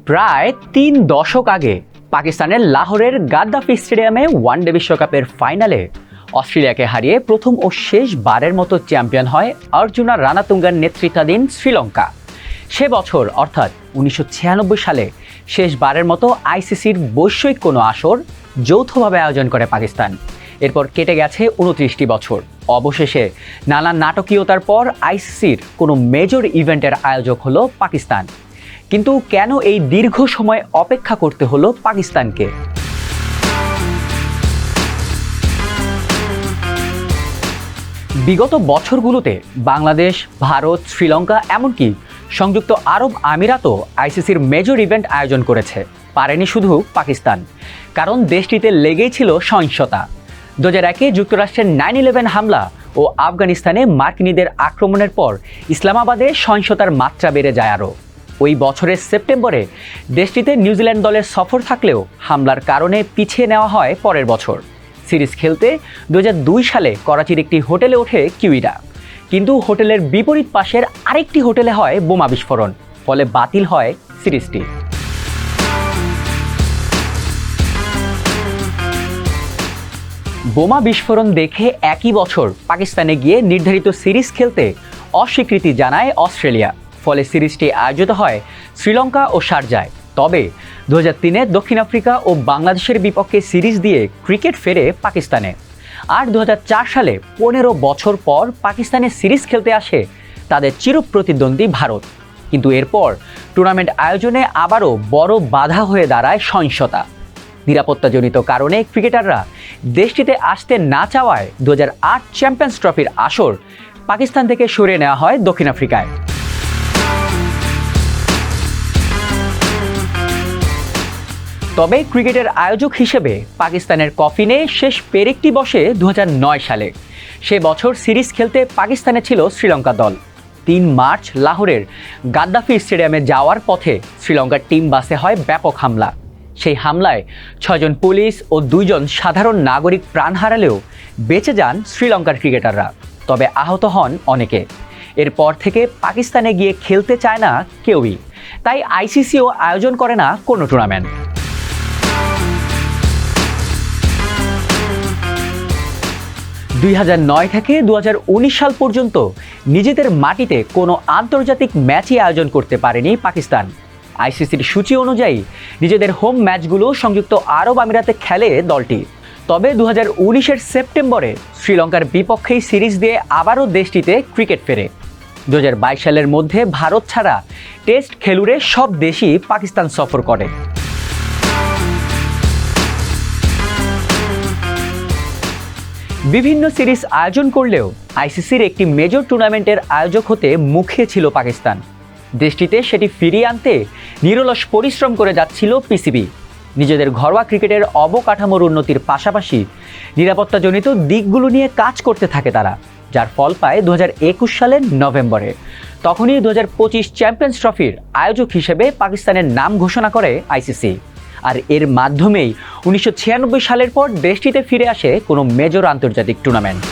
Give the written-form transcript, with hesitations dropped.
প্রায় ৩ দশক আগে পাকিস্তানের লাহোরের গাদ্দাফি স্টেডিয়ামে ওয়ানডে বিশ্বকাপের ফাইনালে অস্ট্রেলিয়াকে হারিয়ে প্রথম ও শেষবারের মতো চ্যাম্পিয়ন হয় অর্জুনা রানাতুঙ্গার নেতৃত্বাধীন শ্রীলঙ্কা। সে বছর অর্থাৎ ১৯৯৬ সালে শেষবারের মতো আইসিসির বৈশ্বিক কোনো আসর যৌথভাবে আয়োজন করে পাকিস্তান। এরপর কেটে গেছে ২৯টি বছর। অবশেষে নানা নাটকীয়তার পর আইসিসির কোনো মেজর ইভেন্টের আয়োজক হলো পাকিস্তান। কিন্তু কেন এই দীর্ঘ সময় অপেক্ষা করতে হলো পাকিস্তানকে? বিগত বছরগুলোতে বাংলাদেশ, ভারত, শ্রীলঙ্কা এমনকি সংযুক্ত আরব আমিরাতও আইসিসির মেজর ইভেন্ট আয়োজন করেছে। পারেনি শুধু পাকিস্তান, কারণ দেশটিতে লেগেই ছিল সহিংসতা। ২০০১-এ যুক্তরাষ্ট্রের 9/11 হামলা ও আফগানিস্তানে মার্কিনীদের আক্রমণের পর ইসলামাবাদে সহিংসতার মাত্রা বেড়ে যায় আরও। ওই বছরের সেপ্টেম্বরে দেশটিতে নিউজিল্যান্ড দলের সফর থাকলেও হামলার কারণে পিছিয়ে নেওয়া হয় পরের বছর। সিরিজ খেলতে ২০০২ সালে করাচির একটি হোটেলে ওঠে কিউইরা, কিন্তু হোটেলের বিপরীত পাশের আরেকটি হোটেলে হয় বোমা বিস্ফোরণ, ফলে বাতিল হয় সিরিজটি। বোমা বিস্ফোরণ দেখে একই বছর পাকিস্তানে গিয়ে নির্ধারিত সিরিজ খেলতে অস্বীকৃতি জানায় অস্ট্রেলিয়া, ফলে সিরিজটি আয়োজিত হয় শ্রীলঙ্কা ও শারজায়। তবে ২০০৩-এ দক্ষিণ আফ্রিকা ও বাংলাদেশের বিপক্ষে সিরিজ দিয়ে ক্রিকেট ফেরে পাকিস্তানে। আর ২০০৪ সালে ১৫ বছর পর পাকিস্তানে সিরিজ খেলতে আসে তাদের চিরপ্রতিদ্বন্দ্বী ভারত। কিন্তু এরপর টুর্নামেন্ট আয়োজনে আবারও বড় বাধা হয়ে দাঁড়ায় সহিংসতা। নিরাপত্তাজনিত কারণে ক্রিকেটাররা দেশটিতে আসতে না চাওয়ায় ২০০৮ চ্যাম্পিয়ন্স ট্রফির আসর পাকিস্তান থেকে সরিয়ে নেওয়া হয় দক্ষিণ আফ্রিকায়। তবে ক্রিকেটের আয়োজক হিসেবে পাকিস্তানের কফিনে শেষ পেরেকটি বসে ২০০৯ সালে। সে বছর সিরিজ খেলতে পাকিস্তানে ছিল শ্রীলঙ্কা দল। ৩ মার্চ লাহোরের গাদ্দাফি স্টেডিয়ামে যাওয়ার পথে শ্রীলঙ্কার টিম বাসে হয় ব্যাপক হামলা। সেই হামলায় ৬ জন পুলিশ ও ২ জন সাধারণ নাগরিক প্রাণ হারালেও বেঁচে যান শ্রীলঙ্কার ক্রিকেটাররা, তবে আহত হন অনেকে। এরপর থেকে পাকিস্তানে গিয়ে খেলতে চায় না কেউই, তাই আইসিসিও আয়োজন করে না কোনো টুর্নামেন্ট। ২০০৯ থেকে ২০১৯ সাল পর্যন্ত নিজেদের মাটিতে কোনো আন্তর্জাতিক ম্যাচই আয়োজন করতে পারেনি পাকিস্তান। আইসিসির সূচি অনুযায়ী নিজেদের হোম ম্যাচগুলো সংযুক্ত আরব আমিরাতে খেলে দলটি। তবে ২০১৯-এর সেপ্টেম্বরে শ্রীলঙ্কার বিপক্ষেই সিরিজ দিয়ে আবারও দেশটিতে ক্রিকেট ফেরে। ২০২২ সালের মধ্যে ভারত ছাড়া টেস্ট খেলুড়ে সব দেশই পাকিস্তান সফর করে। বিভিন্ন সিরিজ আয়োজন করলেও আইসিসির একটি মেজর টুর্নামেন্টের আয়োজক হতে মুখিয়ে ছিল পাকিস্তান। দেশটিতে সেটি ফিরিয়ে আনতে নিরলস পরিশ্রম করে যাচ্ছিল পিসিবি। নিজেদের ঘরোয়া ক্রিকেটের অবকাঠামোর উন্নতির পাশাপাশি নিরাপত্তাজনিত দিকগুলো নিয়ে কাজ করতে থাকে তারা, যার ফল পায় ২০২১ সালের নভেম্বরে। তখনই ২০২৫ চ্যাম্পিয়ন্স ট্রফির আয়োজক হিসেবে পাকিস্তানের নাম ঘোষণা করে আইসিসি। আর এর মাধ্যমেই ১৯৯৬ সালের পর দেশটিতে ফিরে আসে কোনো মেজর আন্তর্জাতিক টুর্নামেন্ট।